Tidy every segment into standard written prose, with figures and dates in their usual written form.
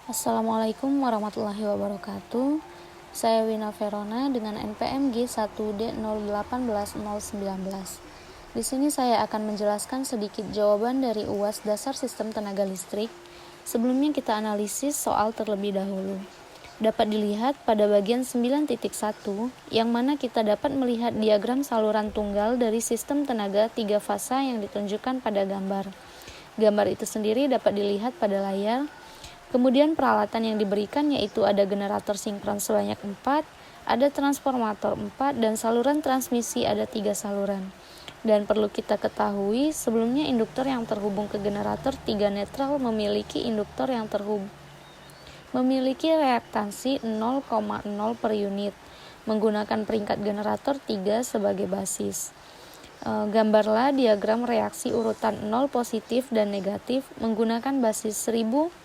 Assalamualaikum warahmatullahi wabarakatuh. Saya Wina Verona dengan NPM G1D018-019. Di sini saya akan menjelaskan sedikit jawaban dari UAS Dasar Sistem Tenaga Listrik. Sebelumnya kita analisis soal terlebih dahulu. Dapat dilihat pada bagian 9.1 yang mana kita dapat melihat diagram saluran tunggal dari sistem tenaga 3 fasa yang ditunjukkan pada gambar. Gambar itu sendiri dapat dilihat pada layar. Kemudian peralatan yang diberikan yaitu ada generator sinkron sebanyak 4, ada transformator 4, dan saluran transmisi ada 3 saluran. Dan perlu kita ketahui, sebelumnya induktor yang terhubung ke generator 3 netral memiliki induktor yang memiliki reaktansi 0,0 per unit, menggunakan peringkat generator 3 sebagai basis. Gambarlah diagram reaksi urutan 0 positif dan negatif menggunakan basis 1000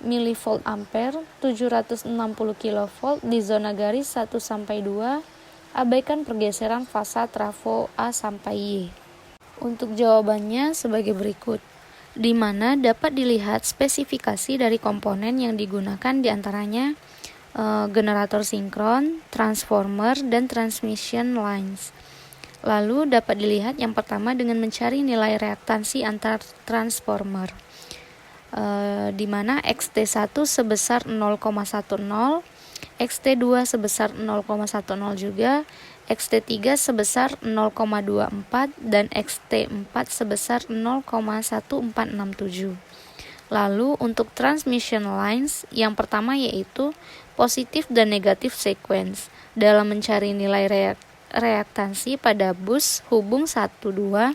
milivolt ampere 760 kV di zona garis 1 sampai 2. Abaikan pergeseran fasa trafo A sampai Y. Untuk jawabannya sebagai berikut, di mana dapat dilihat spesifikasi dari komponen yang digunakan diantaranya generator sinkron, transformer, dan transmission lines. Lalu dapat dilihat yang pertama dengan mencari nilai reaktansi antar transformer. Di mana XT1 sebesar 0,10, XT2 sebesar 0,10 juga, XT3 sebesar 0,24, dan XT4 sebesar 0,1467. Lalu untuk transmission lines, yang pertama yaitu positif dan negatif sequence. Dalam mencari nilai reaktansi pada bus hubung 1, 2,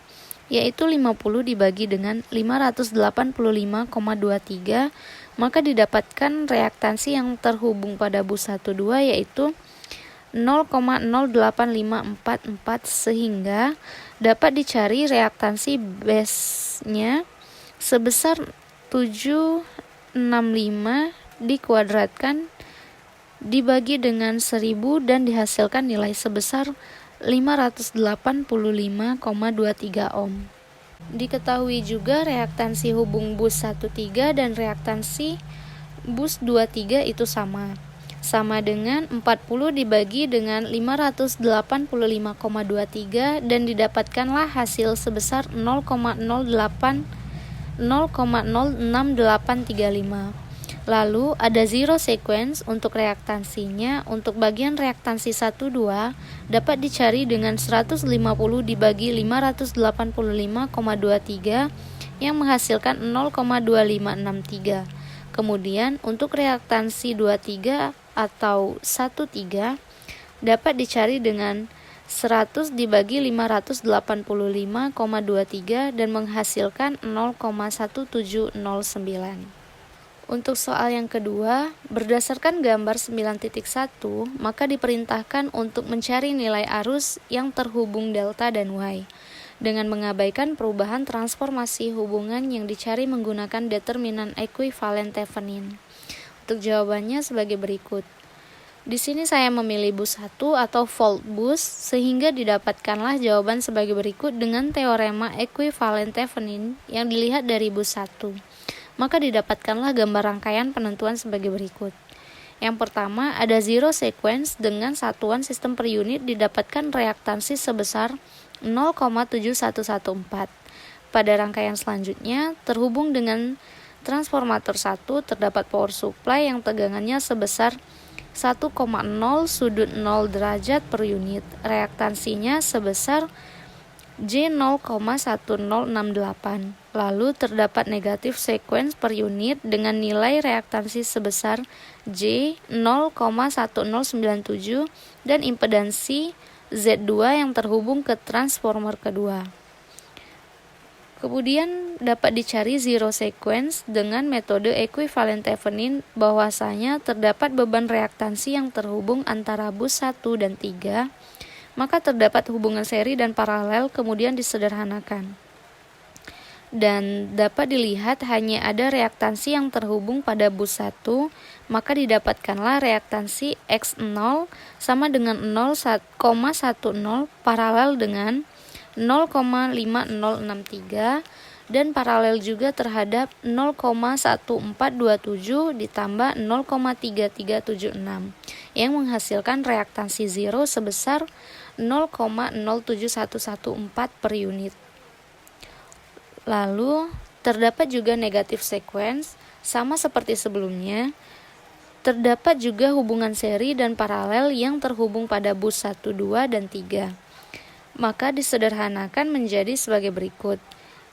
yaitu 50 dibagi dengan 585,23, maka didapatkan reaktansi yang terhubung pada bus 1, 2 yaitu 0,08544, sehingga dapat dicari reaktansi base-nya sebesar 765 dikuadratkan dibagi dengan 1000 dan dihasilkan nilai sebesar 585,23 ohm. Diketahui juga reaktansi hubung bus 13 dan reaktansi bus 23 itu sama dengan 40 dibagi dengan 585,23 dan didapatkanlah hasil sebesar 0,06835. Lalu ada zero sequence untuk reaktansinya. Untuk bagian reaktansi 1, 2 dapat dicari dengan 150 dibagi 585,23 yang menghasilkan 0,2563. Kemudian untuk reaktansi 23 atau 13 dapat dicari dengan 100 dibagi 585,23 dan menghasilkan 0,1709. Untuk soal yang kedua, berdasarkan gambar 9.1, maka diperintahkan untuk mencari nilai arus yang terhubung delta dan Y, dengan mengabaikan perubahan transformasi hubungan yang dicari menggunakan determinan ekuivalen Thevenin. Untuk jawabannya sebagai berikut. Di sini saya memilih bus 1 atau volt bus, sehingga didapatkanlah jawaban sebagai berikut dengan teorema ekuivalen Thevenin yang dilihat dari bus 1. Maka didapatkanlah gambar rangkaian penentuan sebagai berikut. Yang pertama, ada zero sequence dengan satuan sistem per unit didapatkan reaktansi sebesar 0,7114. Pada rangkaian selanjutnya, terhubung dengan transformator 1 terdapat power supply yang tegangannya sebesar 1,0 sudut 0 derajat per unit. Reaktansinya sebesar J0,1068. Lalu terdapat negatif sequence per unit dengan nilai reaktansi sebesar J0,1097 dan impedansi Z2 yang terhubung ke transformer kedua. Kemudian dapat dicari zero sequence dengan metode ekuivalen Thevenin, bahwasanya terdapat beban reaktansi yang terhubung antara bus 1 dan 3. Maka terdapat hubungan seri dan paralel, kemudian disederhanakan. Dan dapat dilihat hanya ada reaktansi yang terhubung pada bus 1, maka didapatkanlah reaktansi X0 sama dengan 0,10 paralel dengan 0,5063 dan paralel juga terhadap 0,1427 ditambah 0,3376 yang menghasilkan reaktansi zero sebesar 0,07114 per unit. Lalu, terdapat juga negatif sequence, sama seperti sebelumnya. Terdapat juga hubungan seri dan paralel yang terhubung pada bus 1, 2, dan 3. Maka disederhanakan menjadi sebagai berikut.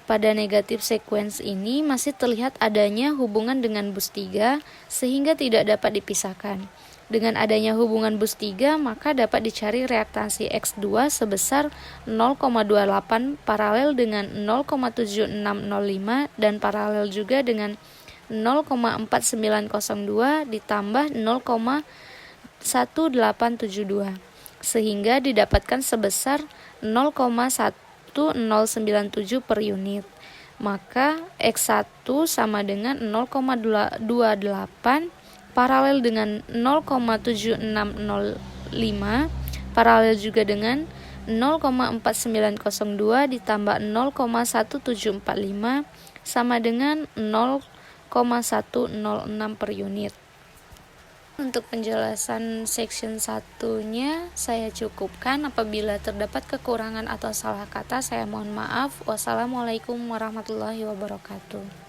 Pada negatif sequence ini masih terlihat adanya hubungan dengan bus 3 sehingga tidak dapat dipisahkan. Dengan adanya hubungan bus 3 maka dapat dicari reaktansi X2 sebesar 0,28 paralel dengan 0,7605 dan paralel juga dengan 0,4902 ditambah 0,1872 sehingga didapatkan sebesar 0,1097 per unit. Maka X1 sama dengan 0,28 paralel dengan 0,7605 paralel juga dengan 0,4902 ditambah 0,1745 sama dengan 0,106 per unit. Untuk penjelasan section 1-nya saya cukupkan. Apabila terdapat kekurangan atau salah kata saya mohon maaf. Wassalamualaikum warahmatullahi wabarakatuh.